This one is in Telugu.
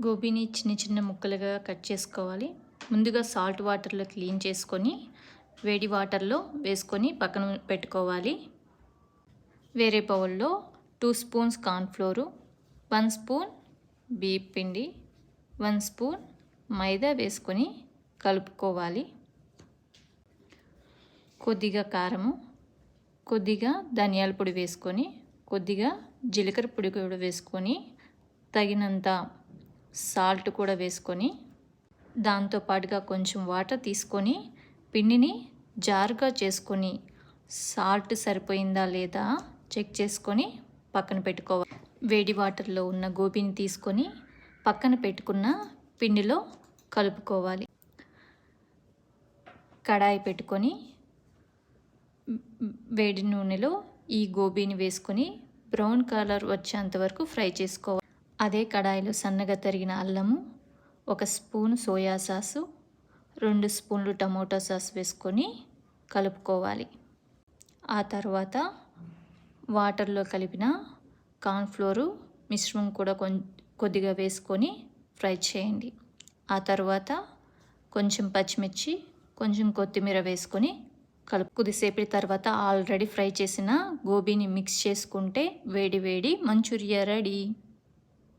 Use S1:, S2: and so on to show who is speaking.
S1: గోబీని చిన్న చిన్న ముక్కలుగా కట్ చేసుకోవాలి. ముందుగా సాల్ట్ వాటర్లో క్లీన్ చేసుకొని వేడి వాటర్లో వేసుకొని పక్కన పెట్టుకోవాలి. వేరే బౌల్లో 2 స్పూన్స్ కార్న్ఫ్లోరు, 1 స్పూన్ బియ్యం పిండి, 1 స్పూన్ మైదా వేసుకొని కలుపుకోవాలి. కొద్దిగా కారము, కొద్దిగా ధనియాల పొడి వేసుకొని, కొద్దిగా జీలకర్ర పొడి కూడా వేసుకొని, తగినంత సాల్ట్ కూడా వేసుకొని, దాంతోపాటుగా కొంచెం వాటర్ తీసుకొని పిండిని జారుగా చేసుకొని సాల్ట్ సరిపోయిందా లేదా చెక్ చేసుకొని పక్కన పెట్టుకోవాలి. వేడి వాటర్లో ఉన్న గోబీని తీసుకొని పక్కన పెట్టుకున్న పిండిలో కలుపుకోవాలి. కడాయి పెట్టుకొని వేడి నూనెలో ఈ గోబీని వేసుకొని బ్రౌన్ కలర్ వచ్చేంత వరకు ఫ్రై చేసుకోవాలి. అదే కడాయిలో సన్నగా తరిగిన అల్లము, 1 స్పూన్ సోయా సాసు, 2 స్పూన్లు టమోటా సాస్ వేసుకొని కలుపుకోవాలి. ఆ తర్వాత వాటర్లో కలిపిన కార్న్ఫ్లోరు మిశ్రమం కూడా కొద్దిగా వేసుకొని ఫ్రై చేయండి. ఆ తర్వాత కొంచెం పచ్చిమిర్చి, కొంచెం కొత్తిమీర వేసుకొని కొద్దిసేపటి తర్వాత ఆల్రెడీ ఫ్రై చేసిన గోబీని మిక్స్ చేసుకుంటే వేడి వేడి మంచూరియా రెడీ.